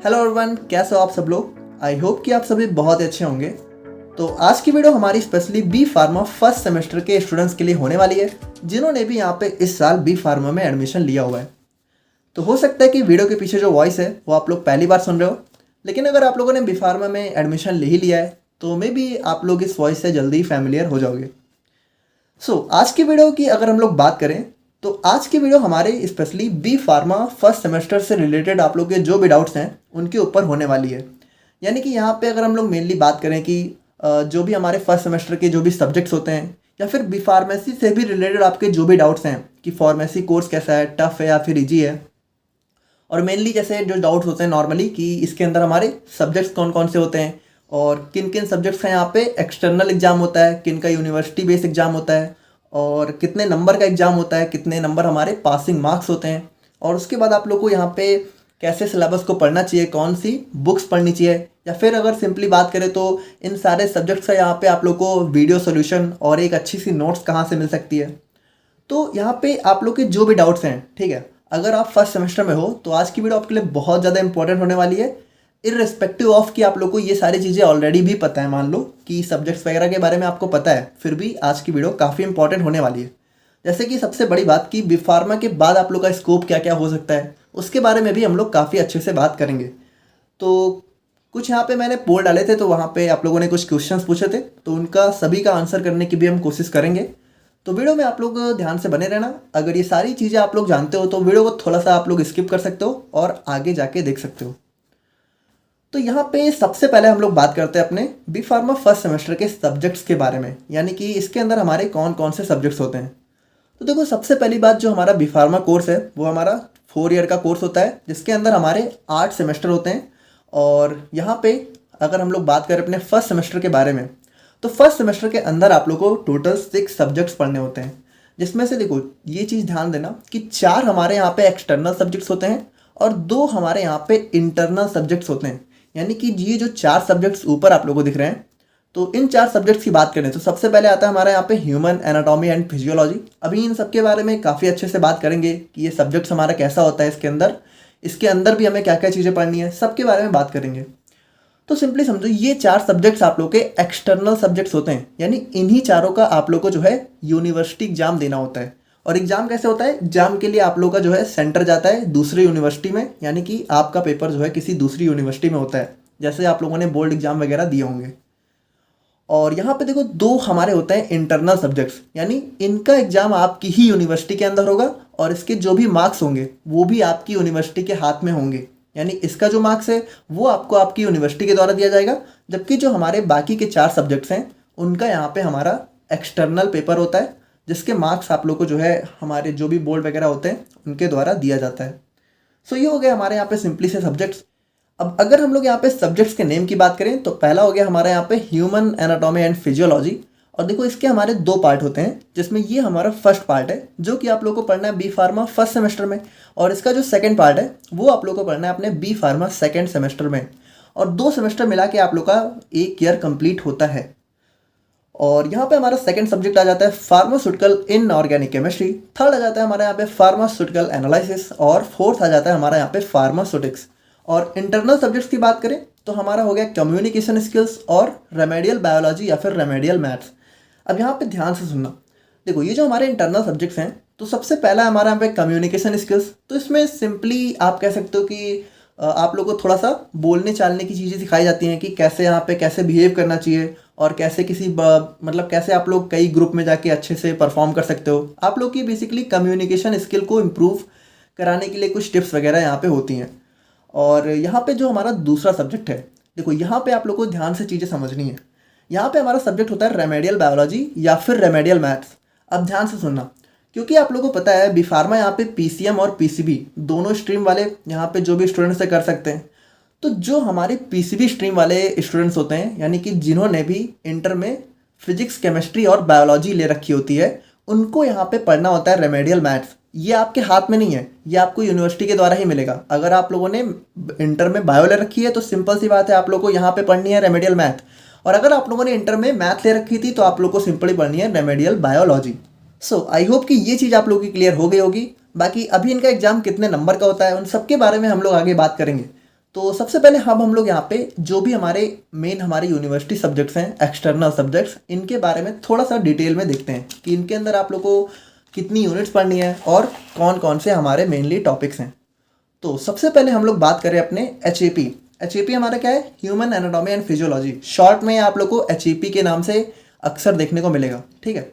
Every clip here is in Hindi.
हेलो एवरीवन, कैसे हो आप सब लोग। आई होप कि आप सभी बहुत अच्छे होंगे। तो आज की वीडियो हमारी specially B pharma first semester के स्टूडेंट्स के लिए होने वाली है, जिन्होंने भी यहाँ पे इस साल बी फार्मा में एडमिशन लिया हुआ है। तो हो सकता है कि वीडियो के पीछे जो वॉइस है वो आप लोग पहली बार सुन रहे हो, लेकिन अगर आप लोगों ने बी फार्मा में एडमिशन ले ही लिया है तो मे बी आप लोग इस वॉइस से जल्दी फैमिलियर हो जाओगे। आज की वीडियो की अगर हम लोग बात करें तो आज की वीडियो हमारे specially B pharma first semester से रिलेटेड आप लोग के जो भी डाउट्स हैं उनके ऊपर होने वाली है। यानी कि यहाँ पे अगर हम लोग मेनली बात करें कि जो भी हमारे फर्स्ट सेमेस्टर के जो भी सब्जेक्ट्स होते हैं या फिर बी फार्मेसी से भी रिलेटेड आपके जो भी डाउट्स हैं कि फार्मेसी कोर्स कैसा है, टफ है या फिर ईजी है, और मेनली जैसे जो डाउट्स होते हैं नॉर्मली कि इसके अंदर हमारे सब्जेक्ट्स कौन कौन से होते हैं और किन किन सब्जेक्ट्स का यहाँ पे एक्सटर्नल एग्जाम होता है, किन का यूनिवर्सिटी बेस्ड एग्जाम होता है और कितने नंबर का एग्ज़ाम होता है, कितने नंबर हमारे पासिंग मार्क्स होते हैं, और उसके बाद आप लोग को यहाँ पे कैसे सिलेबस को पढ़ना चाहिए, कौन सी बुक्स पढ़नी चाहिए, या फिर अगर सिंपली बात करें तो इन सारे सब्जेक्ट्स का यहाँ पे आप लोग को वीडियो सोल्यूशन और एक अच्छी सी नोट्स कहाँ से मिल सकती है। तो यहाँ पे आप लोग के जो भी डाउट्स हैं, ठीक है, अगर आप फर्स्ट सेमेस्टर में हो तो आज की वीडियो आपके लिए बहुत ज़्यादा इंपॉर्टेंट होने वाली है, इर्रेस्पेक्टिव ऑफ कि आप लोग को ये सारी चीज़ें ऑलरेडी भी पता है। मान लो कि सब्जेक्ट्स वगैरह के बारे में आपको पता है, फिर भी आज की वीडियो काफ़ी इंपॉर्टेंट होने वाली है। जैसे कि सबसे बड़ी बात कि बी फार्मा के बाद आप लोग का स्कोप क्या क्या हो सकता है, उसके बारे में भी हम लोग काफ़ी अच्छे से बात करेंगे। तो कुछ यहाँ पे मैंने पोल डाले थे, तो वहाँ पे आप लोगों ने कुछ क्वेश्चंस पूछे थे, तो उनका सभी का आंसर करने की भी हम कोशिश करेंगे। तो वीडियो में आप लोग ध्यान से बने रहना। अगर ये सारी चीज़ें आप लोग जानते हो तो वीडियो को थोड़ा सा आप लोग स्किप कर सकते हो और आगे जाके देख सकते हो। तो यहाँ पे सबसे पहले हम लोग बात करते हैं अपने बी फार्मा फर्स्ट सेमेस्टर के सब्जेक्ट्स के बारे में, यानी कि इसके अंदर हमारे कौन कौन से सब्जेक्ट्स होते हैं। तो देखो, सबसे पहली बात, जो हमारा बी फार्मा कोर्स है वो हमारा 4 ईयर का कोर्स होता है, जिसके अंदर हमारे 8 सेमेस्टर होते हैं। और यहाँ पे अगर हम लोग बात करें अपने फर्स्ट सेमेस्टर के बारे में, तो फर्स्ट सेमेस्टर के अंदर आप लोग को टोटल 6 सब्जेक्ट्स पढ़ने होते हैं, जिसमें से देखो ये चीज़ ध्यान देना कि 4 हमारे यहाँ पे एक्सटर्नल सब्जेक्ट्स होते हैं और 2 हमारे यहाँ पे इंटरनल सब्जेक्ट्स होते हैं। यानी कि ये जो 4 सब्जेक्ट्स ऊपर आप लोगों को दिख रहे हैं, तो इन 4 सब्जेक्ट्स की बात करें तो सबसे पहले आता है हमारे यहाँ पे ह्यूमन एनाटॉमी एंड फिजियोलॉजी। अभी इन सब के बारे में काफ़ी अच्छे से बात करेंगे कि ये सब्जेक्ट्स हमारा कैसा होता है, इसके अंदर भी हमें क्या क्या चीज़ें पढ़नी है, सबके बारे में बात करेंगे। तो सिंपली समझो, ये 4 सब्जेक्ट्स आप लोग के एक्सटर्नल सब्जेक्ट्स होते हैं, यानी इन्हीं चारों का आप लोग को जो है यूनिवर्सिटी एग्जाम देना होता है। और एग्जाम कैसे होता है, एग्जाम के लिए आप लोग का जो है सेंटर जाता है दूसरी यूनिवर्सिटी में, यानी कि आपका पेपर जो है किसी दूसरी यूनिवर्सिटी में होता है, जैसे आप लोगों ने बोर्ड एग्जाम वगैरह दिए होंगे। और यहाँ पे देखो 2 हमारे होते हैं इंटरनल सब्जेक्ट्स, यानी इनका एग्जाम आपकी ही यूनिवर्सिटी के अंदर होगा और इसके जो भी मार्क्स होंगे वो भी आपकी यूनिवर्सिटी के हाथ में होंगे। यानी इसका जो मार्क्स है वो आपको आपकी यूनिवर्सिटी के द्वारा दिया जाएगा, जबकि जो हमारे बाकी के 4 सब्जेक्ट्स हैं उनका यहाँ पे हमारा एक्सटर्नल पेपर होता है, जिसके मार्क्स आप लोग को जो है हमारे जो भी बोर्ड वगैरह होते हैं उनके द्वारा दिया जाता है। ये हो गया हमारे यहाँ पे सिंपली से सब्जेक्ट्स। अब अगर हम लोग यहाँ पे सब्जेक्ट्स के नेम की बात करें तो पहला हो गया हमारा यहाँ पे ह्यूमन एनाटॉमी एंड फिजियोलॉजी। और देखो, इसके हमारे 2 पार्ट होते हैं, जिसमें ये हमारा फर्स्ट पार्ट है जो कि आप लोग को पढ़ना है बी फार्मा फर्स्ट सेमेस्टर में, और इसका जो सेकंड पार्ट है वो आप लोग को पढ़ना है अपने बी फार्मा सेकंड सेमेस्टर में। और 2 सेमेस्टर मिला के आप लोग का 1 ईयर कंप्लीट होता है। और यहाँ पे हमारा सेकंड सब्जेक्ट आ जाता है pharmaceutical inorganic chemistry, third आ जाता है हमारे यहाँ पे फार्मास्यूटिकल एनालिसिस, और फोर्थ आ जाता है हमारा यहाँ पे फार्मास्यूटिक्स। और इंटरनल सब्जेक्ट्स की बात करें तो हमारा हो गया कम्युनिकेशन स्किल्स और रेमेडियल बायोलॉजी या फिर रेमेडियल मैथ्स। अब यहाँ पे ध्यान से सुनना, देखो ये जो हमारे इंटरनल सब्जेक्ट्स हैं, तो सबसे पहला हमारा यहाँ पे कम्युनिकेशन स्किल्स। तो इसमें सिंपली आप कह सकते हो कि आप लोगों को थोड़ा सा बोलने चालने की चीज़ें सिखाई जाती हैं कि कैसे यहाँ पे कैसे बिहेव करना चाहिए और कैसे मतलब कैसे आप लोग कई ग्रुप में जाके अच्छे से परफॉर्म कर सकते हो। आप लोग की बेसिकली कम्युनिकेशन स्किल को इम्प्रूव कराने के लिए कुछ टिप्स वगैरह यहाँ पे होती हैं। और यहाँ पे जो हमारा दूसरा सब्जेक्ट है, देखो यहाँ पे आप लोग को ध्यान से चीज़ें समझनी है। यहाँ पे हमारा सब्जेक्ट होता है रेमेडियल बायोलॉजी या फिर रेमेडियल मैथ्स। अब ध्यान से सुनना, क्योंकि आप लोगों को पता है बी फार्मा यहाँ पे पीसीएम और पीसीबी दोनों स्ट्रीम वाले यहाँ पे जो भी स्टूडेंट्स से कर सकते हैं। तो जो हमारे पीसीबी स्ट्रीम वाले स्टूडेंट्स होते हैं, यानी कि जिन्होंने भी इंटर में फिजिक्स, केमिस्ट्री और बायोलॉजी ले रखी होती है, उनको यहाँ पे पढ़ना होता है रेमेडियल मैथ्स। ये आपके हाथ में नहीं है, ये आपको यूनिवर्सिटी के द्वारा ही मिलेगा। अगर आप लोगों ने इंटर में बायो ले रखी है तो सिंपल सी बात है, आप लोग को यहाँ पे पढ़नी है रेमेडियल मैथ। और अगर आप लोगों ने इंटर में मैथ ले रखी थी तो आप लोग को सिंपली पढ़नी है रेमेडियल बायोलॉजी। आई होप कि ये चीज़ आप लोगों की क्लियर हो गई होगी। बाकी अभी इनका एग्जाम कितने नंबर का होता है उन सब के बारे में हम लोग आगे बात करेंगे। तो सबसे पहले हम लोग यहाँ पे जो भी हमारे मेन हमारे यूनिवर्सिटी सब्जेक्ट्स हैं, एक्सटर्नल सब्जेक्ट्स, इनके बारे में थोड़ा सा डिटेल में देखते हैं कि इनके अंदर आप लोग को कितनी यूनिट्स पढ़नी है और कौन कौन से हमारे मेनली टॉपिक्स हैं। तो सबसे पहले हम लोग बात करें अपने एच हमारा क्या है, human anatomy and physiology. Short में आप लोग को एच के नाम से अक्सर देखने को मिलेगा, ठीक है।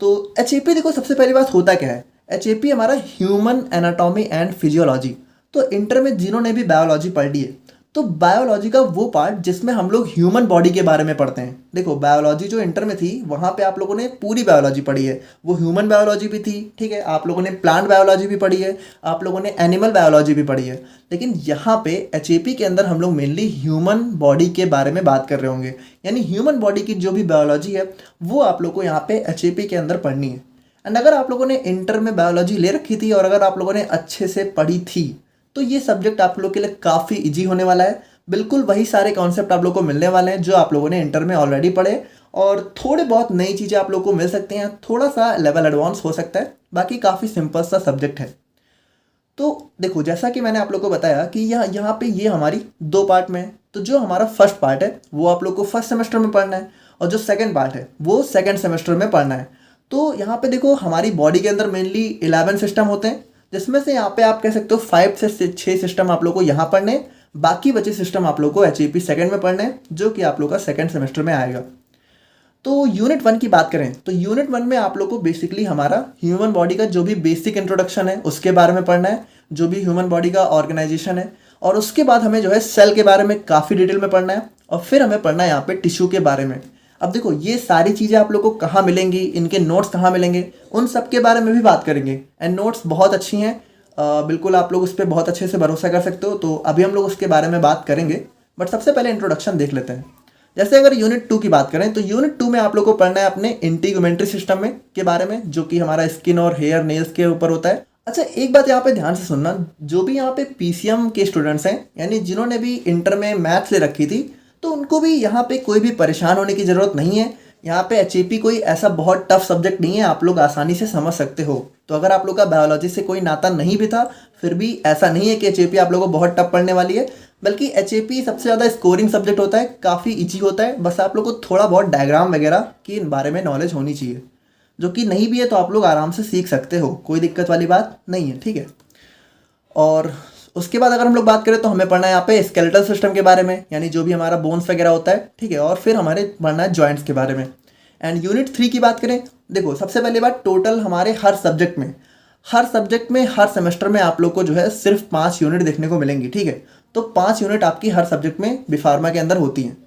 तो एच देखो, सबसे पहली बात होता क्या है, एच हमारा ह्यूमन एनाटॉमी एंड फिजियोलॉजी। तो इंटर में जिन्होंने भी बायोलॉजी पढ़ ली है, तो बायोलॉजी का वो पार्ट जिसमें हम लोग ह्यूमन बॉडी के बारे में पढ़ते हैं। देखो, बायोलॉजी जो इंटर में थी वहाँ पे आप लोगों ने पूरी बायोलॉजी पढ़ी है, वो ह्यूमन बायोलॉजी भी थी, ठीक है, आप लोगों ने प्लांट बायोलॉजी भी पढ़ी है, आप लोगों ने एनिमल बायोलॉजी भी पढ़ी है। लेकिन यहाँ पे एच के अंदर हम लोग मेनली ह्यूमन बॉडी के बारे में बात कर रहे होंगे, यानी ह्यूमन बॉडी की जो भी बायोलॉजी है वो आप लोग को यहाँ पे एच के अंदर पढ़नी है। एंड अगर आप लोगों ने इंटर में बायोलॉजी ले रखी थी और अगर आप लोगों ने अच्छे से पढ़ी थी, तो ये सब्जेक्ट आप लोग के लिए काफ़ी इजी होने वाला है। बिल्कुल वही सारे कॉन्सेप्ट आप लोग को मिलने वाले हैं जो आप लोगों ने इंटर में ऑलरेडी पढ़े, और थोड़े बहुत नई चीज़ें आप लोग को मिल सकती हैं, थोड़ा सा लेवल एडवांस हो सकता है, बाकी काफ़ी सिंपल सा सब्जेक्ट है। तो देखो, जैसा कि मैंने आप लोग को बताया कि यहाँ पे ये हमारी दो पार्ट में है। तो जो हमारा फर्स्ट पार्ट है वो आप लोग को फर्स्ट सेमेस्टर में पढ़ना है, और जो सेकेंड पार्ट है वो सेकेंड सेमेस्टर में पढ़ना है। तो यहाँ पे देखो, हमारी बॉडी के अंदर मेनली 11 सिस्टम होते हैं, जिसमें से यहाँ पे आप कह सकते हो 5 से 6 सिस्टम आप लोग को यहाँ पढ़ने हैं, बाकी बचे सिस्टम आप लोग को एच सेकेंड में पढ़ने हैं, जो कि आप लोग का सेकेंड सेमेस्टर में आएगा। तो यूनिट 1 की बात करें तो यूनिट 1 में आप लोग को बेसिकली हमारा ह्यूमन बॉडी का जो भी बेसिक इंट्रोडक्शन है उसके बारे में पढ़ना है, जो भी ह्यूमन बॉडी का ऑर्गेनाइजेशन है, और उसके बाद हमें जो है सेल के बारे में काफ़ी डिटेल में पढ़ना है, और फिर हमें पढ़ना है यहाँ पे टिश्यू के बारे में। अब देखो, ये सारी चीज़ें आप लोग को कहाँ मिलेंगी, इनके नोट्स कहाँ मिलेंगे, उन सब के बारे में भी बात करेंगे। एंड नोट्स बहुत अच्छी हैं, बिल्कुल आप लोग उस पर बहुत अच्छे से भरोसा कर सकते हो। तो अभी हम लोग उसके बारे में बात करेंगे, बट सबसे पहले इंट्रोडक्शन देख लेते हैं। जैसे अगर यूनिट 2 की बात करें तो यूनिट 2 में आप लोग को पढ़ना है अपने इंटीग्यूमेंट्री सिस्टम में के बारे में, जो कि हमारा स्किन और हेयर नेल्स के ऊपर होता है। अच्छा, एक बात यहाँ पे ध्यान से सुनना, जो भी यहाँ पे पीसीएम के स्टूडेंट्स हैं, यानी जिन्होंने भी इंटर में मैथ्स ले रखी थी, तो उनको भी यहाँ पे कोई भी परेशान होने की ज़रूरत नहीं है। यहाँ पे एच कोई ऐसा बहुत टफ सब्जेक्ट नहीं है, आप लोग आसानी से समझ सकते हो। तो अगर आप लोग का बायोलॉजी से कोई नाता नहीं भी था, फिर भी ऐसा नहीं है कि एच आप लोगों को बहुत टफ पढ़ने वाली है, बल्कि एच सबसे ज़्यादा स्कोरिंग सब्जेक्ट होता है, काफ़ी ईजी होता है। बस आप लोग को थोड़ा बहुत डायग्राम वगैरह की बारे में नॉलेज होनी चाहिए, जो कि नहीं भी है तो आप लोग आराम से सीख सकते हो, कोई दिक्कत वाली बात नहीं है, ठीक है। और उसके बाद अगर हम लोग बात करें तो हमें पढ़ना है यहाँ पे स्केलेटल सिस्टम के बारे में, यानी जो भी हमारा बोन्स वगैरह होता है, ठीक है, और फिर हमारे पढ़ना है जॉइंट्स के बारे में। एंड यूनिट 3 की बात करें, देखो सबसे पहली बात, टोटल हमारे हर सब्जेक्ट में हर सेमेस्टर में आप लोग को जो है सिर्फ 5 यूनिट देखने को मिलेंगी, ठीक है। तो 5 यूनिट आपकी हर सब्जेक्ट में बी.फार्मा के अंदर होती हैं।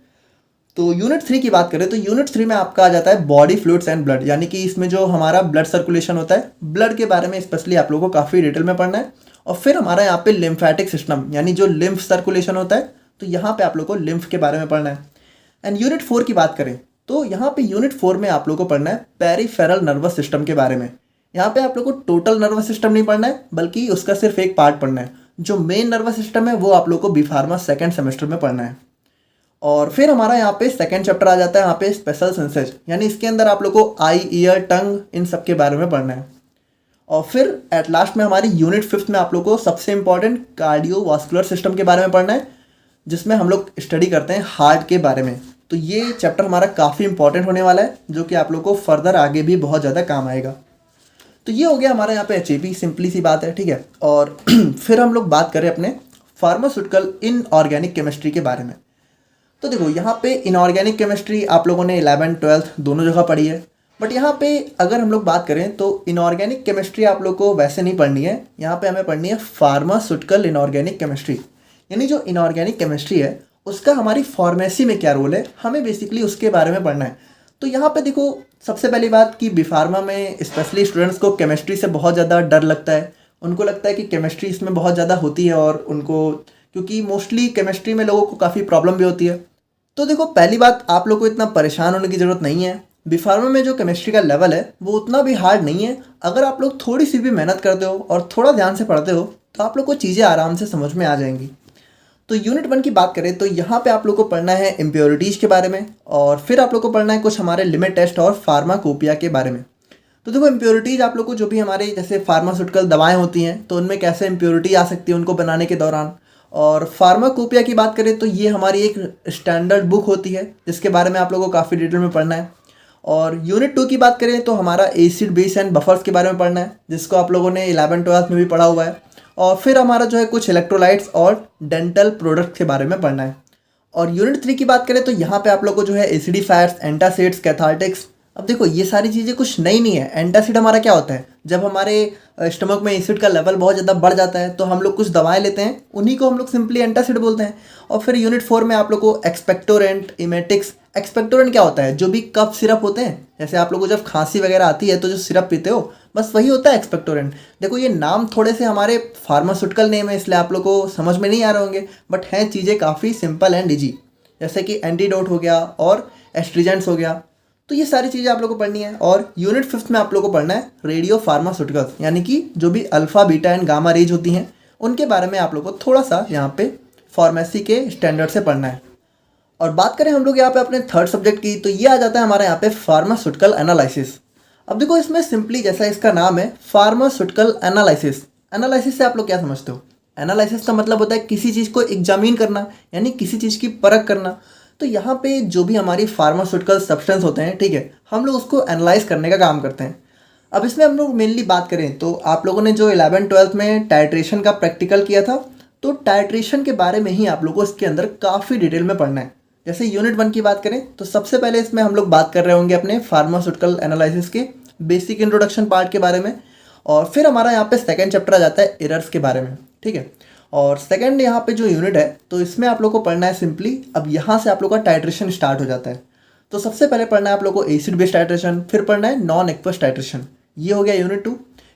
तो यूनिट 3 की बात करें तो यूनिट 3 में आपका आ जाता है बॉडी फ्लूइड्स एंड ब्लड, यानी कि इसमें जो हमारा ब्लड सर्कुलेशन होता है, ब्लड के बारे में स्पेशली आप लोगों को काफ़ी डिटेल में पढ़ना है। और फिर हमारा यहाँ पे लिम्फेटिक सिस्टम, यानी जो लिम्फ सर्कुलेशन होता है, तो यहाँ पे आप लोग को लिम्फ के बारे में पढ़ना है। एंड यूनिट 4 की बात करें तो यहाँ पे यूनिट 4 में आप लोग को पढ़ना है पेरिफेरल नर्वस सिस्टम के बारे में। यहाँ पे आप लोग को टोटल नर्वस सिस्टम नहीं पढ़ना है, बल्कि उसका सिर्फ एक पार्ट पढ़ना है। जो मेन नर्वस सिस्टम है वो आप लोग को बी.फार्मा सेकेंड सेमेस्टर में पढ़ना है। और फिर हमारा यहाँ पे सेकेंड चैप्टर आ जाता है यहाँ पे स्पेशल सेंसेज, यानी इसके अंदर आप लोग को आई, ईयर, टंग, इन सब के बारे में पढ़ना है। और फिर एट लास्ट में हमारी यूनिट 5 में आप लोग को सबसे इंपॉर्टेंट कार्डियोवास्कुलर सिस्टम के बारे में पढ़ना है, जिसमें हम लोग स्टडी करते हैं हार्ट के बारे में। तो ये चैप्टर हमारा काफ़ी इंपॉर्टेंट होने वाला है, जो कि आप लोग को फर्दर आगे भी बहुत ज़्यादा काम आएगा। तो ये हो गया हमारे यहाँ पे एच सिंपली सी बात है, ठीक है। और फिर हम लोग बात करें अपने फार्मास्यूटिकल इनऑर्गेनिक केमिस्ट्री के बारे में। तो देखो, यहाँ पे इनऑर्गेनिक केमिस्ट्री आप लोगों ने 11th 12th दोनों जगह पढ़ी है, बट यहाँ पे अगर हम लोग बात करें तो इनऑर्गेनिक केमिस्ट्री आप लोग को वैसे नहीं पढ़नी है। यहाँ पे हमें पढ़नी है फार्मास्यूटिकल इनऑर्गेनिक केमिस्ट्री, यानी जो इनऑर्गेनिक केमिस्ट्री है उसका हमारी फार्मेसी में क्या रोल है, हमें बेसिकली उसके बारे में पढ़ना है। तो यहाँ पे देखो, सबसे पहली बात कि बी.फार्मा में स्पेशली स्टूडेंट्स को केमिस्ट्री से बहुत ज़्यादा डर लगता है। उनको लगता है कि केमिस्ट्री इसमें बहुत ज़्यादा होती है, और उनको क्योंकि मोस्टली केमिस्ट्री में लोगों को काफ़ी प्रॉब्लम भी होती है। तो देखो, पहली बात, आप लोग को इतना परेशान होने की ज़रूरत नहीं है। बी.फार्मा में जो केमिस्ट्री का लेवल है वो उतना भी हार्ड नहीं है। अगर आप लोग थोड़ी सी भी मेहनत करते हो और थोड़ा ध्यान से पढ़ते हो तो आप लोग को चीज़ें आराम से समझ में आ जाएंगी। तो यूनिट 1 की बात करें तो यहाँ पे आप लोग को पढ़ना है इम्प्योरिटीज़ के बारे में, और फिर आप लोग को पढ़ना है कुछ हमारे लिमिट टेस्ट और फार्माकोपिया के बारे में। तो देखो, इम्प्योरिटीज़ आप लोग को जो भी हमारे जैसे फार्मास्यूटिकल दवाएं होती हैं तो उनमें कैसे इम्प्योरिटी आ सकती है उनको बनाने के दौरान, और फार्माकोपिया की बात करें तो ये हमारी एक स्टैंडर्ड बुक होती है जिसके बारे में आप लोगों को काफ़ी डिटेल में पढ़ना है। और यूनिट 2 की बात करें तो हमारा एसिड बेस एंड बफर्स के बारे में पढ़ना है जिसको आप लोगों ने 11th-12th में भी पढ़ा हुआ है। और फिर हमारा जो है कुछ इलेक्ट्रोलाइट्स और डेंटल प्रोडक्ट्स के बारे में पढ़ना है। और यूनिट 3 की बात करें तो यहाँ पे आप लोग को जो है एसिडिफायर्स, एंटासिड्स, कैथार्टिक्स। अब देखो ये सारी चीज़ें कुछ नई नहीं है। एंटासिड हमारा क्या होता है, जब हमारे स्टमक में एसिड का लेवल बहुत ज़्यादा बढ़ जाता है तो हम लोग कुछ दवाएं लेते हैं, उन्हीं को हम लोग सिंपली एंटासिड बोलते हैं। और फिर यूनिट 4 में आप लोग को एक्सपेक्टोरेंट, इमेटिक्स। एक्सपेक्टोरेंट क्या होता है, जो भी कफ सिरप होते हैं, जैसे आप लोग को जब खांसी वगैरह आती है तो जो सिरप पीते हो बस वही होता है एक्सपेक्टोरेंट। देखो ये नाम थोड़े से हमारे फार्मास्यूटिकल नेम है इसलिए आप लोग को समझ में नहीं आ रहे होंगे, बट हैं चीज़ें काफ़ी सिंपल एंड ईजी, जैसे कि एंटीडोट हो गया और एस्ट्रीजेंट्स हो गया। तो ये सारी चीज़ें आप लोग को पढ़नी है। और यूनिट 5 में आप लोग को पढ़ना है रेडियो फार्मास्यूटिकल्स, यानी कि जो भी alpha, beta and gamma rays होती हैं उनके बारे में आप लोग को थोड़ा सा यहाँ पे फार्मेसी के स्टैंडर्ड से पढ़ना है। और बात करें हम लोग यहाँ पे अपने थर्ड सब्जेक्ट की तो ये आ जाता है हमारे यहाँ पे फार्मास्यूटिकल एनालिसिस। अब देखो इसमें सिंपली जैसा इसका नाम है फार्मास्यूटिकल एनालिसिस, एनालिसिस से आप लोग क्या समझते हो? एनालिसिस का मतलब होता है किसी चीज़ को एग्जामिन करना, यानी किसी चीज़ की परख करना। तो यहाँ पे जो भी हमारी फार्मास्यूटिकल सब्सटेंस होते हैं, ठीक है, हम लोग उसको एनालाइज करने का काम करते हैं। अब इसमें हम लोग मेनली बात करें तो आप लोगों ने जो 11th-12th में टाइट्रेशन का प्रैक्टिकल किया था, तो टाइट्रेशन के बारे में ही आप लोगों को इसके अंदर काफ़ी डिटेल में पढ़ना है। जैसे यूनिट 1 की बात करें तो सबसे पहले इसमें हम लोग बात कर रहे होंगे अपने फार्मास्यूटिकल एनालिसिस के बेसिक इंट्रोडक्शन पार्ट के बारे में। और फिर हमारा यहाँ पे सेकेंड चैप्टर आ जाता है एरर्स के बारे में, ठीक है। और सेकेंड यहाँ पे जो यूनिट है तो इसमें आप लोग को पढ़ना है सिंपली, अब यहाँ से आप लोग का टाइट्रेशन स्टार्ट हो जाता है। तो सबसे पहले पढ़ना है आप लोग को एसिड बेस्ड टाइट्रेशन, फिर पढ़ना है नॉन एक्वस टाइट्रेशन, ये हो गया यूनिट 2।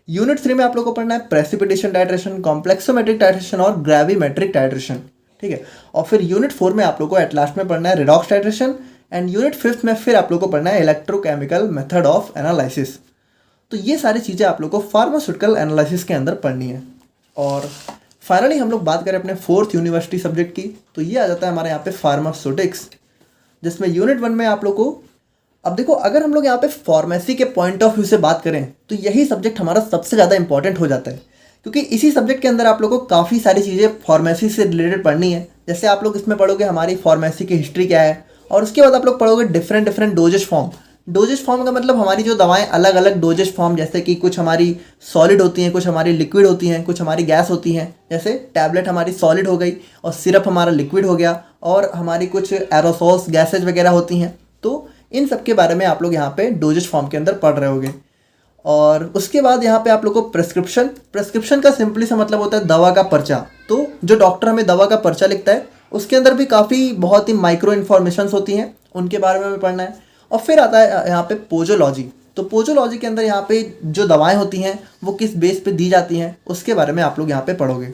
यूनिट 3 में आप लोग को पढ़ना है प्रेसिपिटेशन टाइट्रेशन, कॉम्प्लेक्सोमेट्रिक टाइट्रेशन और ग्रेविमेट्रिक टाइट्रेशन, ठीक है। और फिर यूनिट 4 में आप लोग को एट लास्ट में पढ़ना है रिडॉक्स टाइट्रेशन। एंड यूनिट 5 में फिर आप लोग को पढ़ना है इलेक्ट्रोकेमिकल मेथड ऑफ एनालिसिस। तो ये सारी चीज़ें आप लोग को फार्मास्यूटिकल एनालिसिस के अंदर पढ़नी है। और फाइनली हम लोग बात करें अपने फोर्थ यूनिवर्सिटी सब्जेक्ट की तो ये आ जाता है हमारे यहाँ पे फार्मास्यूटिक्स, जिसमें यूनिट 1 में आप लोग को, अब देखो अगर हम लोग यहाँ पे फार्मेसी के पॉइंट ऑफ व्यू से बात करें तो यही सब्जेक्ट हमारा सबसे ज़्यादा इंपॉर्टेंट हो जाता है, क्योंकि इसी सब्जेक्ट के अंदर आप लोग को काफ़ी सारी चीज़ें फार्मेसी से रिलेटेड पढ़नी है। जैसे आप लोग इसमें पढ़ोगे हमारी फार्मेसी की हिस्ट्री क्या है, और उसके बाद आप लोग पढ़ोगे different doses form. Doses form का मतलब हमारी जो दवाएं अलग अलग डोजेज फॉर्म, जैसे कि कुछ हमारी सॉलिड होती हैं, कुछ हमारी लिक्विड होती हैं, कुछ हमारी गैस होती हैं। जैसे टैबलेट हमारी सॉलिड हो गई और सिरप हमारा लिक्विड हो गया, और हमारी कुछ एरोसोल्स गैसेज वगैरह होती हैं। तो इन सब के बारे में आप लोग यहाँ पे डोजेज फॉर्म के अंदर पढ़ रहे होगे। और उसके बाद यहाँ पे आप लोग को प्रेस्क्रिप्शन का सिंपली सा मतलब होता है दवा का पर्चा। तो जो डॉक्टर हमें दवा का पर्चा लिखता है उसके अंदर भी काफ़ी बहुत ही माइक्रो इन्फॉर्मेशंस होती हैं, उनके बारे में हमें पढ़ना है। और फिर आता है यहाँ पे पोजोलॉजी। तो पोजोलॉजी के अंदर यहाँ पे जो दवाएं होती हैं वो किस बेस पे दी जाती हैं उसके बारे में आप लोग यहाँ पे पढ़ोगे।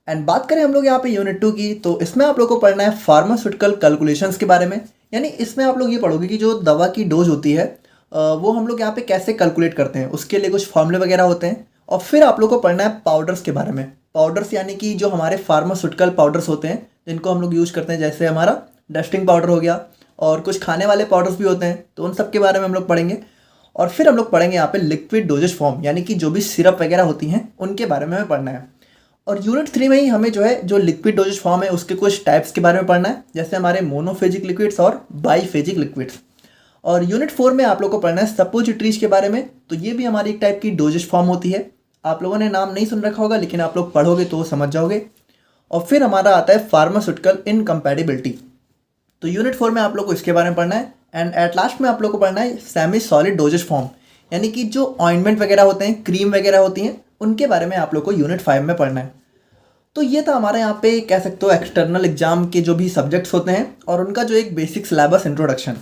एंड बात करें हम लोग यहाँ पे यूनिट 2 की तो इसमें आप लोग को पढ़ना है फार्मास्यूटिकल कैलकुलेशंस के बारे में। यानी इसमें आप लोग ये पढ़ोगे कि जो दवा की डोज होती है वो हम लोग यहाँ पे कैसे कैलकुलेट करते हैं, उसके लिए कुछ फॉर्मूले वगैरह होते हैं। और फिर आप लोग को पढ़ना है पाउडर्स के बारे में। पाउडर्स यानी कि जो हमारे फार्मास्यूटिकल पाउडर्स होते हैं जिनको हम लोग यूज़ करते हैं, जैसे हमारा डस्टिंग पाउडर हो गया और कुछ खाने वाले पाउडर्स भी होते हैं, तो उन सब के बारे में हम लोग पढ़ेंगे। और फिर हम लोग पढ़ेंगे यहाँ पे लिक्विड डोजेज फॉर्म, यानी कि जो भी सिरप वगैरह होती हैं उनके बारे में हमें पढ़ना है। और यूनिट 3 में ही हमें जो है जो लिक्विड डोजेज फॉर्म है उसके कुछ टाइप्स के बारे में पढ़ना है, जैसे हमारे मोनोफेजिक लिक्विड्स और बाईफेजिक लिक्विड्स। और यूनिट 4 में आप लोग को पढ़ना है सपोजिटरीज के बारे में। तो ये भी हमारी एक टाइप की डोजेज फॉर्म होती है। आप लोगों ने नाम नहीं सुन रखा होगा, लेकिन आप लोग पढ़ोगे तो समझ जाओगे। और फिर हमारा आता है फार्मास्यूटिकल इनकम्पैटिबिलिटी। तो यूनिट 4 में आप लोग को इसके बारे में पढ़ना है। एंड एट लास्ट में आप लोग को पढ़ना है सेमी सॉलिड डोजेज फॉर्म, यानी कि जो ऑइंटमेंट वगैरह होते हैं, क्रीम वगैरह होती हैं, उनके बारे में आप लोग को यूनिट 5 में पढ़ना है। तो ये था हमारे यहाँ पे कह सकते हो एक्सटर्नल एग्जाम के जो भी सब्जेक्ट्स होते हैं और उनका जो एक बेसिक सिलेबस इंट्रोडक्शन।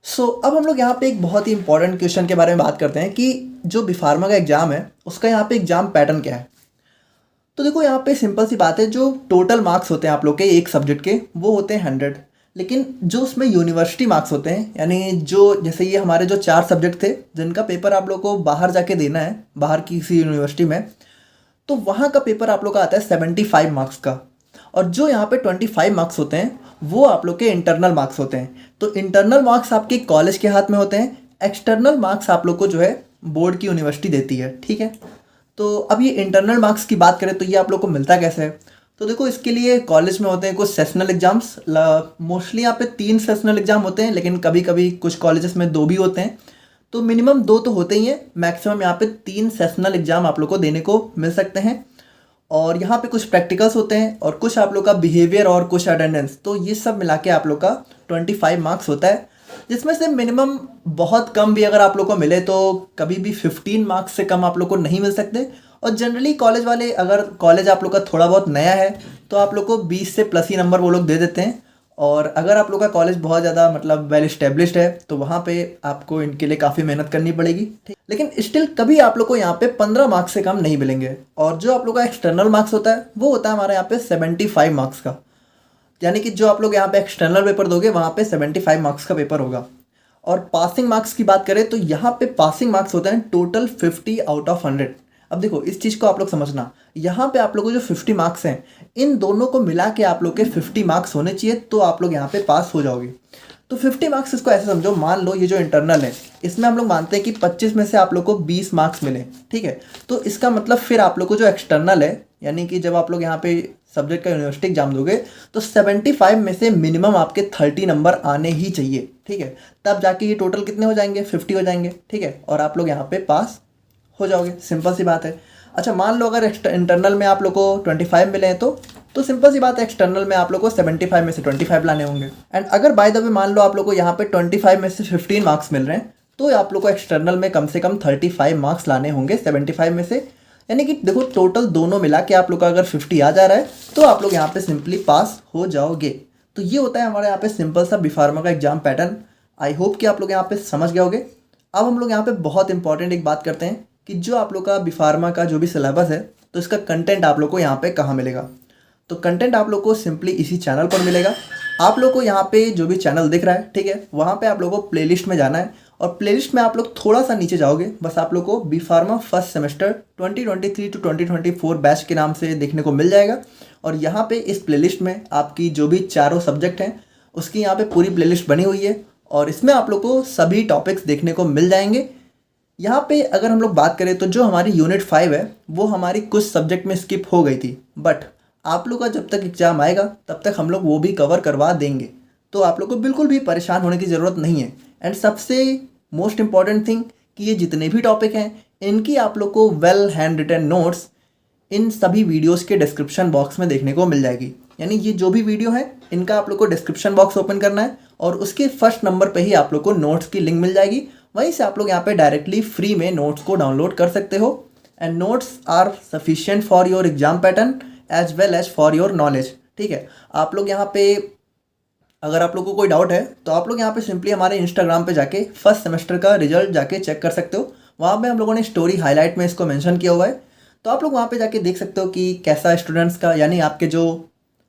सो अब हम लोग यहाँ पे एक बहुत ही इंपॉर्टेंट क्वेश्चन के बारे में बात करते हैं कि जो बी फार्मा का एग्जाम है उसका यहाँ पे एग्जाम पैटर्न क्या है। तो देखो यहाँ पे सिंपल सी बात है, जो टोटल मार्क्स होते हैं आप लोग के एक सब्जेक्ट के वो होते हैं 100, लेकिन जो उसमें यूनिवर्सिटी मार्क्स होते हैं, यानी जो जैसे ये हमारे जो 4 सब्जेक्ट थे जिनका पेपर आप लोग को बाहर जाके देना है, बाहर की किसी यूनिवर्सिटी में, तो वहाँ का पेपर आप लोग का आता है 75 मार्क्स का। और जो यहाँ पे 25 मार्क्स होते हैं वो आप लोग के इंटरनल मार्क्स होते हैं। तो इंटरनल मार्क्स आपके कॉलेज के हाथ में होते हैं, एक्सटर्नल मार्क्स आप लोग को जो है बोर्ड की यूनिवर्सिटी देती है, ठीक है। तो अब ये इंटरनल मार्क्स की बात करें तो ये आप लोग को मिलता कैसे है। तो देखो इसके लिए कॉलेज में होते हैं कुछ सेशनल एग्जाम्स, मोस्टली यहाँ पे 3 सेशनल एग्जाम होते हैं, लेकिन कभी कभी कुछ कॉलेजेस में 2 भी होते हैं। तो मिनिमम 2 तो होते ही हैं, मैक्सिमम यहाँ पे 3 सेशनल एग्जाम आप लोग को देने को मिल सकते हैं। और यहाँ पे कुछ प्रैक्टिकल्स होते हैं और कुछ आप लोग का बिहेवियर और कुछ अटेंडेंस, तो ये सब मिला के आप लोग का 25 मार्क्स होता है, जिसमें से मिनिमम बहुत कम भी अगर आप लोग को मिले तो कभी भी 15 मार्क्स से कम आप लोग को नहीं मिल सकते। और जनरली कॉलेज वाले, अगर कॉलेज आप लोग का थोड़ा बहुत नया है तो आप लोग को 20 से प्लस ही नंबर वो लोग दे देते हैं। और अगर आप लोग का कॉलेज बहुत ज़्यादा मतलब वेल इस्टेब्लिश्ड है तो वहाँ पे आपको इनके लिए काफ़ी मेहनत करनी पड़ेगी, ठीक। लेकिन स्टिल कभी आप लोग को यहाँ पे 15 मार्क्स से कम नहीं मिलेंगे। और जो आप लोग का एक्सटर्नल मार्क्स होता है वो होता है हमारे यहाँ पे 75 मार्क्स का, यानी कि जो आप लोग यहाँ पे एक्सटर्नल पेपर दोगे वहाँ पे 75 मार्क्स का पेपर होगा। और पासिंग मार्क्स की बात करें तो यहाँ पे पासिंग मार्क्स होते हैं टोटल 50 आउट ऑफ 100। अब देखो इस चीज़ को आप लोग समझना, यहाँ पे आप लोगों को जो 50 मार्क्स हैं इन दोनों को मिला के आप लोग के 50 मार्क्स होने चाहिए, तो आप लोग यहाँ पे पास हो जाओगे। तो 50 मार्क्स इसको ऐसे समझो, मान लो ये जो इंटरनल है इसमें हम लोग मानते हैं कि 25 में से आप लोग को 20 मार्क्स मिले, ठीक है। तो इसका मतलब फिर आप लोग को जो एक्सटर्नल है, यानी कि जब आप लोग यहाँ पे सब्जेक्ट का यूनिवर्सिटी एग्जाम दोगे तो 75 में से मिनिमम आपके 30 नंबर आने ही चाहिए, ठीक है। तब जाके ये टोटल कितने हो जाएंगे, 50 हो जाएंगे, ठीक है। और आप लोग यहाँ पे पास हो जाओगे, सिंपल सी बात है। अच्छा मान लो अगर इंटरनल में आप लोग को 25 मिले हैं तो सिंपल सी बात है, एक्सटर्नल में आप लोग को 75 में से 25 लाने होंगे। एंड अगर बाय द वे मान लो आप लोग को यहाँ पे 25 में से 15 मार्क्स मिल रहे हैं तो आप लोग को एक्सटर्नल में कम से कम 35 मार्क्स लाने होंगे 75 में से। यानी कि देखो टोटल दोनों मिला के आप लोग का अगर 50 आ जा रहा है तो आप लोग यहाँ पे सिंपली पास हो जाओगे। तो ये होता है हमारे यहाँ पे सिंपल सा बी फार्मा का एग्जाम पैटर्न। आई होप कि आप लोग यहाँ पे समझ गए होगे। अब हम लोग यहाँ पे बहुत इंपॉर्टेंट एक बात करते हैं कि जो आप लोग का बी फार्मा का जो भी सिलेबस है तो इसका कंटेंट आप लोग को यहाँ पे कहाँ मिलेगा। तो कंटेंट आप लोग को सिंपली इसी चैनल पर मिलेगा। आप लोग को यहाँ पे जो भी चैनल दिख रहा है, ठीक है, वहाँ पे आप लोग को प्लेलिस्ट में जाना है और प्लेलिस्ट में आप लोग थोड़ा सा नीचे जाओगे, बस आप लोग को B pharma first semester 2023 to 2024 batch के नाम से देखने को मिल जाएगा। और यहाँ पे इस प्लेलिस्ट में आपकी जो भी चारों सब्जेक्ट हैं उसकी यहाँ पे पूरी प्लेलिस्ट बनी हुई है और इसमें आप लोग को सभी टॉपिक्स देखने को मिल जाएंगे। यहाँ पे अगर हम लोग बात करें तो जो हमारी यूनिट 5 है वो हमारी कुछ सब्जेक्ट में स्किप हो गई थी, बट आप लोग का जब तक एग्जाम आएगा तब तक हम लोग वो भी कवर करवा देंगे, तो आप लोग को बिल्कुल भी परेशान होने की ज़रूरत नहीं है। एंड सबसे मोस्ट इम्पॉर्टेंट थिंग कि ये जितने भी टॉपिक हैं इनकी आप लोग को वेल हैंड रिटन नोट्स इन सभी वीडियोस के डिस्क्रिप्शन बॉक्स में देखने को मिल जाएगी। यानी ये जो भी वीडियो है इनका आप लोग को डिस्क्रिप्शन बॉक्स ओपन करना है और उसके फर्स्ट नंबर पे ही आप लोग को नोट्स की लिंक मिल जाएगी। वहीं से आप लोग यहाँ पे डायरेक्टली फ्री में नोट्स को डाउनलोड कर सकते हो। And notes are sufficient for your exam pattern as well as for your knowledge, ठीक है। आप लोग यहाँ पे अगर आप लोग को कोई डाउट है तो आप लोग यहाँ पे सिंपली हमारे इंस्टाग्राम पे जाके फर्स्ट सेमेस्टर का रिजल्ट जाके चेक कर सकते हो। वहाँ पे हम लोगों ने स्टोरी हाईलाइट में इसको मेंशन किया हुआ है, तो आप लोग वहाँ पे जाके देख सकते हो कि कैसा स्टूडेंट्स का, यानी आपके जो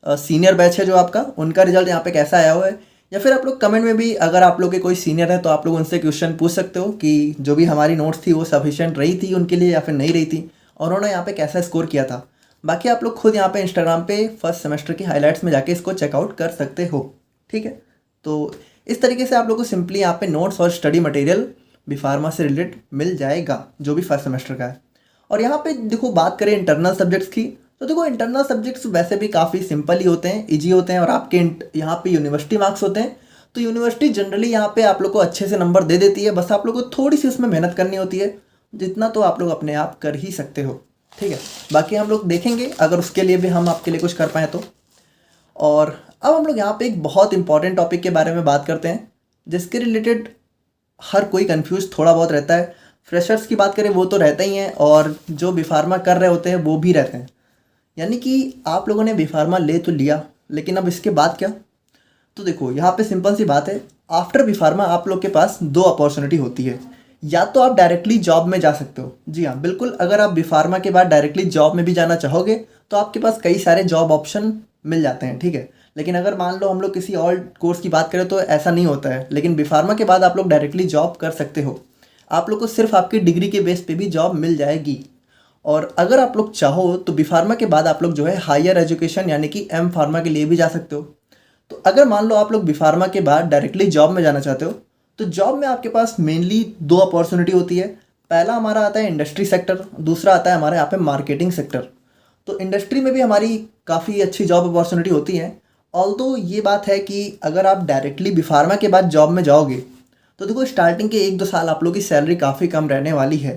सीनियर बैच है जो आपका, उनका रिजल्ट यहाँ पे कैसा आया हुआ है। या फिर आप लोग कमेंट में भी अगर आप लोग के कोई सीनियर है तो आप लोग उनसे क्वेश्चन पूछ सकते हो कि जो भी हमारी नोट्स थी वो सफिशिएंट रही थी उनके लिए या फिर नहीं रही थी और उन्होंने यहाँ पे कैसा स्कोर किया था। बाकी आप लोग खुद यहाँ पे इंस्टाग्राम पे फर्स्ट सेमेस्टर की हाईलाइट्स में जाके इसको चेकआउट कर सकते हो, ठीक है। तो इस तरीके से आप लोग को सिंपली यहाँ पे नोट्स और स्टडी मटेरियल बी फार्मा से रिलेटेड मिल जाएगा जो भी फर्स्ट सेमेस्टर का है। और यहाँ पे देखो बात करें इंटरनल सब्जेक्ट्स की, तो देखो इंटरनल सब्जेक्ट्स वैसे भी काफ़ी सिंपल ही होते हैं, इजी होते हैं और आपके यहाँ पे यूनिवर्सिटी मार्क्स होते हैं। तो यूनिवर्सिटी जनरली यहाँ पे आप लोग को अच्छे से नंबर दे देती है, बस आप लोग को थोड़ी सी उसमें मेहनत करनी होती है, जितना तो आप लोग अपने आप कर ही सकते हो, ठीक है। बाकी हम लोग देखेंगे अगर उसके लिए भी हम आपके लिए कुछ कर पाएँ तो। और अब हम लोग यहाँ पे एक बहुत इंपॉर्टेंट टॉपिक के बारे में बात करते हैं जिसके रिलेटेड हर कोई कंफ्यूज थोड़ा बहुत रहता है। फ्रेशर्स की बात करें वो तो रहते ही हैं और जो बी फार्मा कर रहे होते हैं वो भी रहते हैं। यानी कि आप लोगों ने बी फार्मा ले तो लिया, लेकिन अब इसके बाद क्या? तो देखो यहाँ पे सिंपल सी बात है, आफ्टर बी फार्मा आप लोग के पास 2 अपॉर्चुनिटी होती है। या तो आप डायरेक्टली जॉब में जा सकते हो, जी हाँ बिल्कुल, अगर आप बी फार्मा के बाद डायरेक्टली जॉब में भी जाना चाहोगे तो आपके पास कई सारे जॉब ऑप्शन मिल जाते हैं, ठीक है। लेकिन अगर मान लो हम लोग किसी और कोर्स की बात करें तो ऐसा नहीं होता है, लेकिन बी फार्मा के बाद आप लोग डायरेक्टली जॉब कर सकते हो। आप लोग को सिर्फ आपकी डिग्री के बेस पे भी जॉब मिल जाएगी। और अगर आप लोग चाहो तो बी फार्मा के बाद आप लोग जो है हायर एजुकेशन यानी कि एम फार्मा के लिए भी जा सकते हो। तो अगर मान लो आप लोग बी फार्मा के बाद डायरेक्टली जॉब में जाना चाहते हो तो जॉब में आपके पास मेनली 2 अपॉर्चुनिटी होती है। पहला हमारा आता है इंडस्ट्री सेक्टर, दूसरा आता है हमारे यहाँ पे मार्केटिंग सेक्टर। तो इंडस्ट्री में भी हमारी काफ़ी अच्छी जॉब अपॉर्चुनिटी होती हैं। ऑल्दो ये बात है कि अगर आप डायरेक्टली बी फार्मा के बाद जॉब में जाओगे तो देखो स्टार्टिंग के 1-2 साल आप लोग की सैलरी काफ़ी कम रहने वाली है।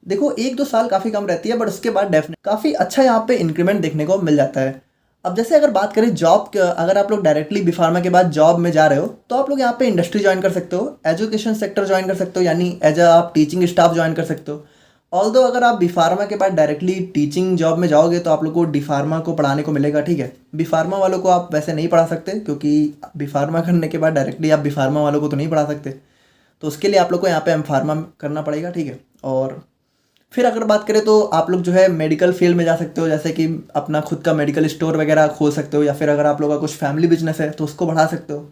देखो 1-2 साल काफ़ी कम रहती है, बट उसके बाद डेफिनेट काफ़ी अच्छा यहाँ पे इंक्रीमेंट देखने को मिल जाता है। अब जैसे अगर बात करें जॉब, अगर आप लोग डायरेक्टली बी फार्मा के बाद जॉब में जा रहे हो तो आप लोग यहाँ पे इंडस्ट्री ज्वाइन कर सकते हो, एजुकेशन सेक्टर ज्वाइन कर सकते हो, यानी एज आप टीचिंग स्टाफ ज्वाइन कर सकते हो। ऑल्दो अगर आप बी फार्मा के बाद डायरेक्टली टीचिंग जॉब में जाओगे तो आप लोग को डी फार्मा को पढ़ाने को मिलेगा, ठीक है। बी फार्मा वालों को आप वैसे नहीं पढ़ा सकते, क्योंकि बी फार्मा करने के बाद डायरेक्टली आप बी फार्मा वालों को तो नहीं पढ़ा सकते, तो उसके लिए आप लोग को यहाँ पे एम फार्मा करना पड़ेगा, ठीक है। और फिर अगर बात करें तो आप लोग जो है मेडिकल फील्ड में जा सकते हो, जैसे कि अपना खुद का मेडिकल स्टोर वगैरह खोल सकते हो, या फिर अगर आप लोग का कुछ फैमिली बिजनेस है तो उसको बढ़ा सकते हो।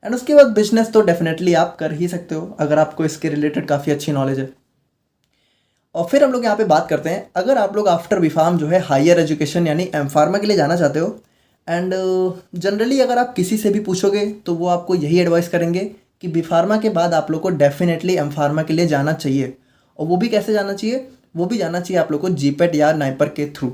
एंड उसके बाद बिजनेस तो डेफिनेटली आप कर ही सकते हो अगर आपको इसके रिलेटेड काफ़ी अच्छी नॉलेज है। और फिर हम लोग यहाँ पे बात करते हैं, अगर आप लोग आफ्टर बी फार्म जो है हायर एजुकेशन यानी एम फार्मा के लिए जाना चाहते हो, एंड जनरली अगर आप किसी से भी पूछोगे तो वो आपको यही एडवाइस करेंगे कि बी फार्मा के बाद आप लोग को डेफिनेटली एम फार्मा के लिए जाना चाहिए। और वो भी कैसे जाना चाहिए? वो भी जाना चाहिए आप लोग को जीपेट या नाइपर के थ्रू।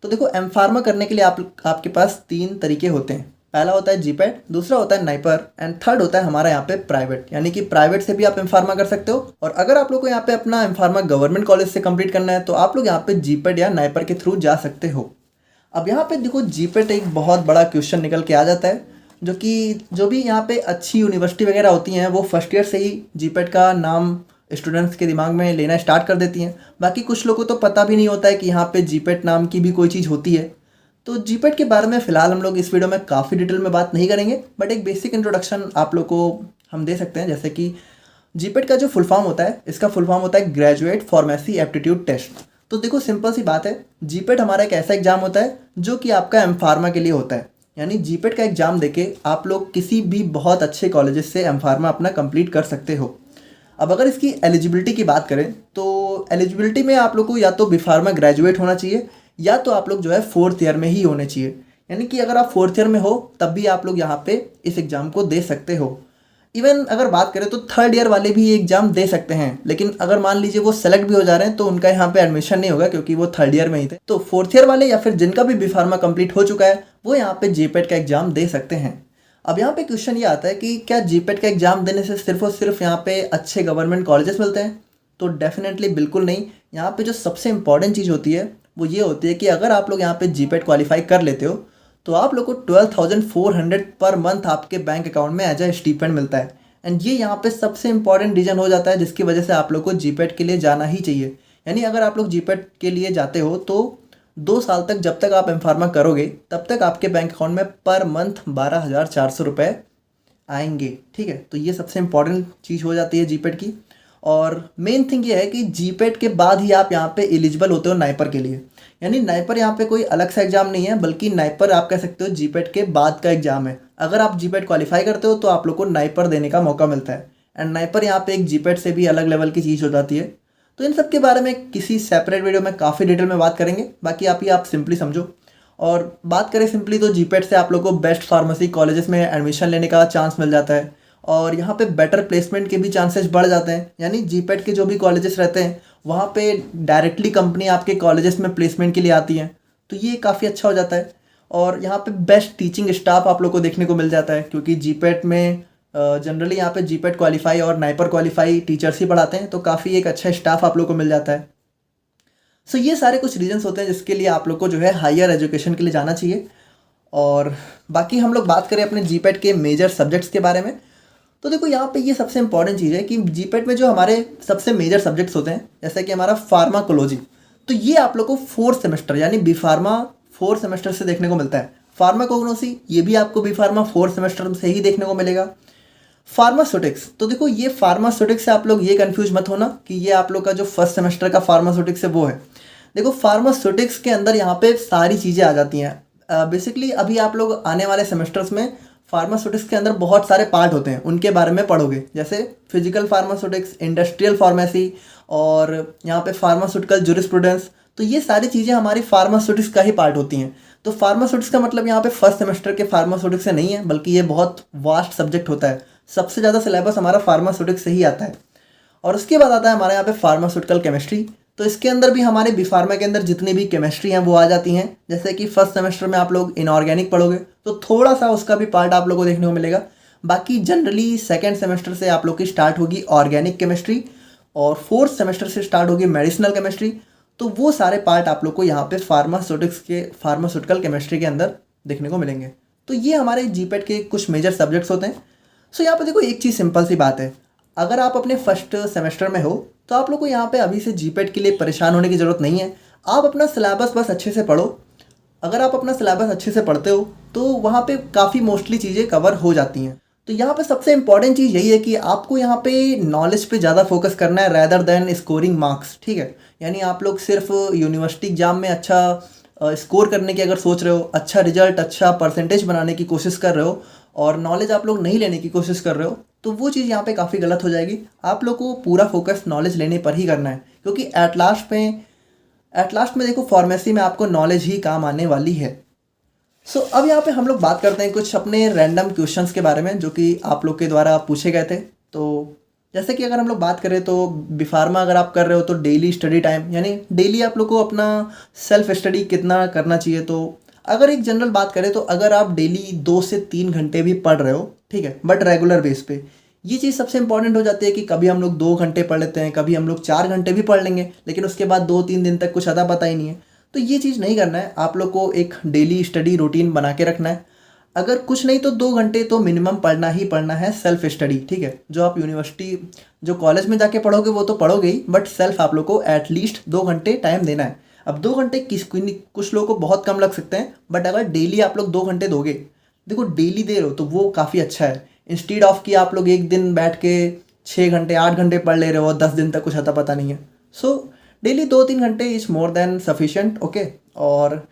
तो देखो एम फार्मा करने के लिए आपके पास 3 तरीके होते हैं। पहला होता है जीपेट, दूसरा होता है नाइपर, एंड थर्ड होता है हमारा यहाँ पे प्राइवेट, यानी कि प्राइवेट से भी आप एम फार्मा कर सकते हो। और अगर आप लोग को यहाँ पे अपना एम फार्मा गवर्नमेंट कॉलेज से कंप्लीट करना है तो आप लोग यहाँ पे जीपेट या नाइपर के थ्रू जा सकते हो। अब यहाँ पे देखो जीपेट एक बहुत बड़ा क्वेश्चन निकल के आ जाता है, जो भी यहाँ पे अच्छी यूनिवर्सिटी वगैरह होती हैं वो फर्स्ट ईयर से ही जीपेट का नाम स्टूडेंट्स के दिमाग में लेना स्टार्ट कर देती हैं। बाकी कुछ लोगों को तो पता भी नहीं होता है कि यहाँ पे जीपेट नाम की भी कोई चीज़ होती है। तो जीपेट के बारे में फ़िलहाल हम लोग इस वीडियो में काफ़ी डिटेल में बात नहीं करेंगे, बट एक बेसिक इंट्रोडक्शन आप लोग को हम दे सकते हैं। जैसे कि जीपेट का जो फुल फॉर्म होता है, इसका फुल फॉर्म होता है ग्रेजुएट फार्मेसी एप्टीट्यूड टेस्ट। तो देखो सिंपल सी बात है, जीपेट हमारा एक ऐसा एग्जाम होता है जो कि आपका एम फार्मा के लिए होता है। यानी जीपेट का एग्जाम देके आप लोग किसी भी बहुत अच्छे कॉलेजेस से एम फार्मा अपना कंप्लीट कर सकते हो। अब अगर इसकी एलिजिबिलिटी की बात करें तो एलिजिबिलिटी में आप लोग को या तो बी फार्मा ग्रेजुएट होना चाहिए, या तो आप लोग जो है 4th ईयर में ही होने चाहिए। यानी कि अगर आप 4th ईयर में हो तब भी आप लोग यहाँ पे इस एग्ज़ाम को दे सकते हो। इवन अगर बात करें तो 3rd ईयर वाले भी ये एग्ज़ाम दे सकते हैं, लेकिन अगर मान लीजिए वो सेलेक्ट भी हो जा रहे हैं तो उनका यहाँ पे एडमिशन नहीं होगा, क्योंकि वो 3rd ईयर में ही थे। तो 4th ईयर वाले या फिर जिनका भी बी फार्मा कंप्लीट हो चुका है वो यहाँ पे जीपेट का एग्ज़ाम दे सकते हैं। अब यहाँ पे क्वेश्चन ये आता है कि क्या जीपेट का एग्ज़ाम देने से सिर्फ और सिर्फ यहाँ पे अच्छे गवर्नमेंट कॉलेजेस मिलते हैं? तो डेफिनेटली बिल्कुल नहीं। यहाँ पे जो सबसे इंपॉर्टेंट चीज़ होती है वो ये होती है कि अगर आप लोग यहाँ पे जीपेट क्वालिफाई कर लेते हो तो आप लोग को 12,400 पर मंथ आपके बैंक अकाउंट में एज ए स्टीपेंड मिलता है। एंड ये यहाँ पे सबसे इंपॉर्टेंट रीजन हो जाता है जिसकी वजह से आप लोग को जीपेट के लिए जाना ही चाहिए। यानी अगर आप लोग जीपेट के लिए जाते हो तो 2 साल तक, जब तक आप एम फार्मा करोगे तब तक आपके बैंक अकाउंट में पर मंथ 12,400 रुपये आएंगे, ठीक है। तो ये सबसे इंपॉर्टेंट चीज़ हो जाती है जीपेट की। और मेन थिंग ये है कि जीपेट के बाद ही आप यहाँ पे एलिजिबल होते हो नाइपर के लिए। यानी नाइपर यहाँ पे कोई अलग सा एग्जाम नहीं है, बल्कि नाइपर आप कह सकते हो जीपेट के बाद का एग्जाम है। अगर आप जीपेट क्वालिफाई करते हो तो आप लोग को नाइपर देने का मौका मिलता है। एंड नाइपर यहाँ पे एक जीपेट से भी अलग लेवल की चीज़ हो जाती है। तो इन सब के बारे में किसी सेपरेट वीडियो में काफ़ी डिटेल में बात करेंगे। बाकी आप सिंपली समझो। और बात करें सिंपली तो जीपेट से आप लोग को बेस्ट फार्मेसी कॉलेजेस में एडमिशन लेने का चांस मिल जाता है, और यहाँ पे बेटर प्लेसमेंट के भी चांसेस बढ़ जाते हैं। यानी जीपेट के जो भी कॉलेजेस रहते हैं वहाँ पे डायरेक्टली कंपनी आपके कॉलेजेस में प्लेसमेंट के लिए आती है, तो ये काफ़ी अच्छा हो जाता है। और यहाँ पे बेस्ट टीचिंग स्टाफ आप लोग को देखने को मिल जाता है, क्योंकि जीपेट में जनरली यहाँ पे जीपेट क्वालिफाई और नाइपर क्वालिफाई टीचर्स ही पढ़ाते हैं, तो काफ़ी एक अच्छा स्टाफ आप लोग को मिल जाता है। सो ये सारे कुछ रीजंस होते हैं जिसके लिए आप लोग को जो है हायर एजुकेशन के लिए जाना चाहिए। और बाकी हम लोग बात करें अपने जीपेट के मेजर सब्जेक्ट्स के बारे में, तो देखो यहाँ पे ये सबसे इंपॉर्टेंट चीज़ है कि जीपेट में जो हमारे सबसे मेजर सब्जेक्ट्स होते हैं, जैसे कि हमारा फार्माकोलॉजी, तो ये आप लोग को 4th सेमेस्टर यानी बी फार्मा 4th सेमेस्टर से देखने को मिलता है। फार्माकोग्नोसी ये भी आपको बी फार्मा 4th सेमेस्टर से ही देखने को मिलेगा। फार्मास्यूटिक्स, तो देखो ये फार्मास्यूटिक्स से आप लोग ये कंफ्यूज मत होना कि ये आप लोग का जो 1st सेमेस्टर का फार्मास्यूटिक्स है वो है। देखो फार्मास्यूटिक्स के अंदर यहाँ पे सारी चीज़ें आ जाती हैं। बेसिकली अभी आप लोग आने वाले सेमेस्टर्स में फार्मास्यूटिक्स के अंदर बहुत सारे पार्ट होते हैं, उनके बारे में पढ़ोगे, जैसे फिजिकल फार्मास्यूटिक्स, इंडस्ट्रियल फार्मेसी, और यहाँ पे फार्मास्यूटिकल ज्यूरिस्प्रूडेंस। तो ये सारी चीज़ें हमारी फार्मास्यूटिक्स का ही पार्ट होती हैं। तो फार्मास्यूटिक्स का मतलब यहाँ पे 1st सेमेस्टर के फार्मास्यूटिक्स से नहीं है, बल्कि ये बहुत वास्ट सब्जेक्ट होता है। सबसे ज़्यादा सिलेबस हमारा फार्मास्यूटिक्स से ही आता है। और उसके बाद आता है हमारे यहाँ पे फार्मास्यूटिकल केमिस्ट्री। तो इसके अंदर भी हमारे बी फार्मा के अंदर जितनी भी केमिस्ट्री हैं वो आ जाती हैं। जैसे कि फर्स्ट सेमेस्टर में आप लोग इनऑर्गेनिक पढ़ोगे तो थोड़ा सा उसका भी पार्ट आप लोगों को देखने को मिलेगा। बाकी जनरली सेकेंड सेमेस्टर से आप लोग की स्टार्ट होगी ऑर्गेनिक केमिस्ट्री और फोर्थ सेमेस्टर से स्टार्ट होगी मेडिसिनल केमिस्ट्री। तो वो सारे पार्ट आप लोग को यहाँ पे फार्मास्यूटिकल केमिस्ट्री के अंदर देखने को मिलेंगे। तो ये हमारे जीपेट के कुछ मेजर सब्जेक्ट्स होते हैं। सो यहाँ पे देखो एक चीज़ सिंपल सी बात है, अगर आप अपने फर्स्ट सेमेस्टर में हो तो आप लोग को यहाँ पे अभी से जीपेट के लिए परेशान होने की ज़रूरत नहीं है। आप अपना सिलेबस बस अच्छे से पढ़ो। अगर आप अपना सिलेबस अच्छे से पढ़ते हो तो वहाँ पे काफ़ी मोस्टली चीज़ें कवर हो जाती हैं। तो यहाँ पे सबसे इंपॉर्टेंट चीज़ यही है कि आपको यहाँ पे नॉलेज पे ज़्यादा फोकस करना है रैदर देन स्कोरिंग मार्क्स, ठीक है। यानी आप लोग सिर्फ यूनिवर्सिटी एग्जाम में अच्छा स्कोर करने की अगर सोच रहे हो, अच्छा रिजल्ट, अच्छा परसेंटेज बनाने की कोशिश कर रहे हो और नॉलेज आप लोग नहीं लेने की कोशिश कर रहे हो, तो वो चीज़ यहाँ पे काफ़ी गलत हो जाएगी। आप लोग को पूरा फोकस नॉलेज लेने पर ही करना है, क्योंकि एट लास्ट में देखो फार्मेसी में आपको नॉलेज ही काम आने वाली है। सो अब यहाँ पे हम लोग बात करते हैं कुछ अपने रैंडम क्वेश्चंस के बारे में जो कि आप लोग के द्वारा पूछे गए थे। तो जैसे कि अगर हम लोग बात करें तो बी फार्मा अगर आप कर रहे हो तो डेली स्टडी टाइम, यानी डेली आप लोग को अपना सेल्फ स्टडी कितना करना चाहिए। तो अगर एक जनरल बात करें तो अगर आप डेली 2 से 3 घंटे भी पढ़ रहे हो, ठीक है, बट रेगुलर बेस पे, ये चीज़ सबसे इंपॉर्टेंट हो जाती है कि कभी हम लोग 2 घंटे पढ़ लेते हैं, कभी हम लोग 4 घंटे भी पढ़ लेंगे, लेकिन उसके बाद 2-3 दिन तक कुछ अता पता ही नहीं है। तो ये चीज़ नहीं करना है। आप लोग को एक डेली स्टडी रूटीन बना के रखना है। अगर कुछ नहीं तो 2 घंटे तो मिनिमम पढ़ना ही पढ़ना है लोग स्टडी, ठीक है। जो आप यूनिवर्सिटी, जो कॉलेज में जाके पढ़ोगे वो तो पढ़ोगे ही, बट सेल्फ आप लोग को एटलीस्ट 2 घंटे टाइम देना है। अब 2 घंटे कुछ लोगों को बहुत कम लग सकते हैं, बट अगर डेली आप लोग 2 घंटे दोगे, देखो डेली दे रहे हो तो वो काफ़ी अच्छा है। इंस्टीड ऑफ कि आप लोग एक दिन बैठ के 6 घंटे 8 घंटे पढ़ ले रहे हो, 10 दिन तक कुछ आता पता नहीं है। सो डेली 2-3 घंटे is more than sufficient, okay. और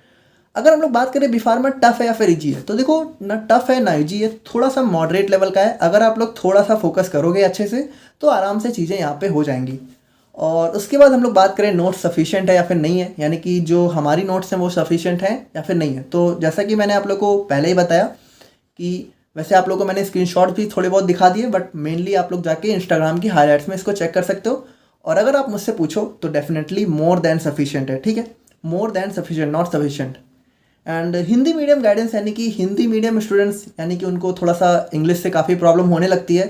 अगर हम लोग बात करें बी फार्मा टफ है या फिर ईजी है, तो देखो ना टफ है ना ईजी है, थोड़ा सा मॉडरेट लेवल का है। अगर आप लोग थोड़ा सा फोकस करोगे अच्छे से तो आराम से चीज़ें यहाँ पे हो जाएंगी। और उसके बाद हम लोग बात करें नोट्स सफिशिएंट है या फिर नहीं है, यानी कि जो हमारी नोट्स हैं वो सफिशिएंट हैं या फिर नहीं है। तो जैसा कि मैंने आप लोग को पहले ही बताया कि वैसे आप लोग को मैंने स्क्रीनशॉट भी थोड़े बहुत दिखा दिए, बट मेनली आप लोग जाके इंस्टाग्राम की हाईलाइट्स में इसको चेक कर सकते हो। और अगर आप मुझसे पूछो तो डेफिनेटली मोर देन सफिशिएंट है, ठीक है, more than sufficient, not sufficient. And Hindi medium guidance, यानी कि हिंदी मीडियम स्टूडेंट्स, यानी कि उनको थोड़ा सा इंग्लिश से काफ़ी प्रॉब्लम होने लगती है।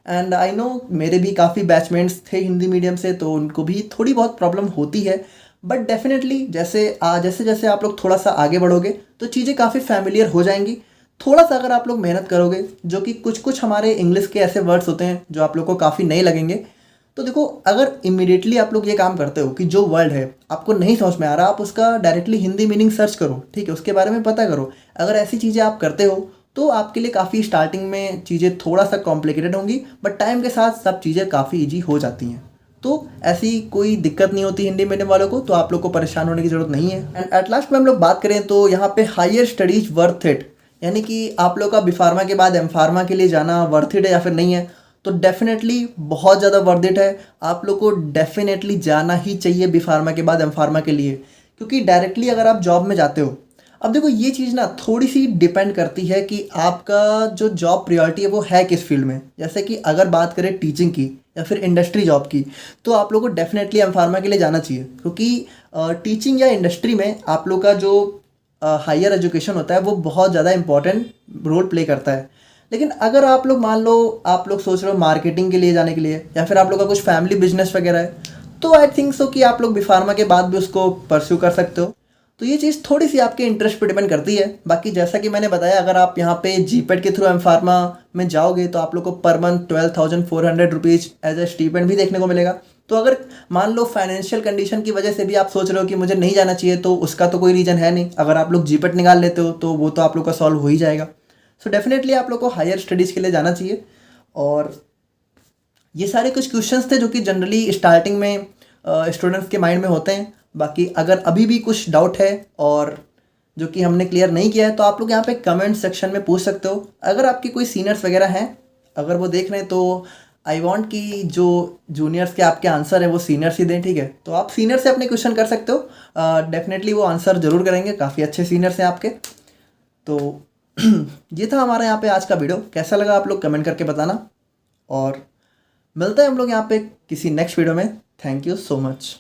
एंड आई नो मेरे भी काफ़ी बैचमेट्स थे हिंदी मीडियम से, तो उनको भी थोड़ी बहुत प्रॉब्लम होती है। बट डेफिनेटली जैसे जैसे आप लोग थोड़ा सा आगे बढ़ोगे तो चीज़ें काफ़ी फैमिलियर हो जाएंगी। थोड़ा सा अगर आप लोग मेहनत करोगे, जो कि कुछ हमारे इंग्लिश के ऐसे वर्ड्स होते हैं जो आप लोग को काफ़ी नए लगेंगे, तो देखो अगर इमीडिएटली आप लोग ये काम करते हो कि जो वर्ड है आपको नहीं समझ में आ रहा, आप उसका डायरेक्टली हिंदी मीनिंग सर्च करो, ठीक है, उसके बारे में पता करो। अगर ऐसी चीज़ें आप करते हो तो आपके लिए काफ़ी स्टार्टिंग में चीज़ें थोड़ा सा कॉम्प्लिकेटेड होंगी, बट टाइम के साथ सब चीज़ें काफ़ी ईजी हो जाती हैं। तो ऐसी कोई दिक्कत नहीं होती हिंदी मीडियम वालों को, तो आप लोग को परेशान होने की ज़रूरत नहीं है। एंड एट लास्ट में हम लोग बात करें तो यहाँ पे हायर स्टडीज वर्थ इट, यानी कि आप लोग का बी फार्मा के बाद एम फार्मा के लिए जाना वर्थ इट है या फिर नहीं है, तो डेफिनेटली बहुत ज़्यादा वर्थ इट है। आप लोग को डेफिनेटली जाना ही चाहिए बी फार्मा के बाद एम फार्मा के लिए, क्योंकि डायरेक्टली अगर आप जॉब में जाते हो, अब देखो ये चीज़ ना थोड़ी सी डिपेंड करती है कि आपका जो जॉब प्रायोरिटी है वो है किस फील्ड में। जैसे कि अगर बात करें टीचिंग की या फिर इंडस्ट्री जॉब की, तो आप लोग को डेफिनेटली एम फार्मा के लिए जाना चाहिए, क्योंकि टीचिंग या इंडस्ट्री में आप लोग का जो हायर एजुकेशन होता है वो बहुत ज़्यादा इंपॉर्टेंट रोल प्ले करता है। लेकिन अगर आप लोग मान लो आप लोग सोच रहे हो मार्केटिंग के लिए जाने के लिए, या फिर आप लोग का कुछ फैमिली बिजनेस वगैरह है, तो आई थिंक सो कि आप लोग बी फार्मा के बाद भी उसको परस्यू कर सकते हो। तो ये चीज़ थोड़ी सी आपके इंटरेस्ट पे डिपेंड करती है। बाकी जैसा कि मैंने बताया, अगर आप यहाँ पे जीपेट के थ्रू एम फार्मा में जाओगे तो आप लोग को per month 12,400 rupees as a stipend भी देखने को मिलेगा। तो अगर मान लो फाइनेंशियल कंडीशन की वजह से भी आप सोच रहे हो कि मुझे नहीं जाना चाहिए, तो उसका तो कोई रीज़न है नहीं। अगर आप लोग जीपेट निकाल लेते हो तो वो तो आप लोग का सॉल्व हो ही जाएगा। सो डेफिनेटली आप लोग को हायर स्टडीज़ के लिए जाना चाहिए। और ये सारे कुछ क्वेश्चंस थे जो कि जनरली स्टार्टिंग में स्टूडेंट्स के माइंड में होते हैं। बाकी अगर अभी भी कुछ डाउट है और जो कि हमने क्लियर नहीं किया है, तो आप लोग यहाँ पे कमेंट सेक्शन में पूछ सकते हो। अगर आपके कोई सीनियर्स वगैरह हैं, अगर वो देख रहे हैं, तो आई वांट कि जो जूनियर्स के आपके आंसर है वो सीनियर्स ही दें, ठीक है। तो आप सीनियर से अपने क्वेश्चन कर सकते हो, डेफिनेटली वो आंसर ज़रूर करेंगे, काफ़ी अच्छे सीनियर्स हैं आपके। तो ये था हमारा यहाँ पे आज का वीडियो। कैसा लगा आप लोग कमेंट करके बताना, और मिलते हैं हम लोग यहाँ पे किसी नेक्स्ट वीडियो में। Thank you so much.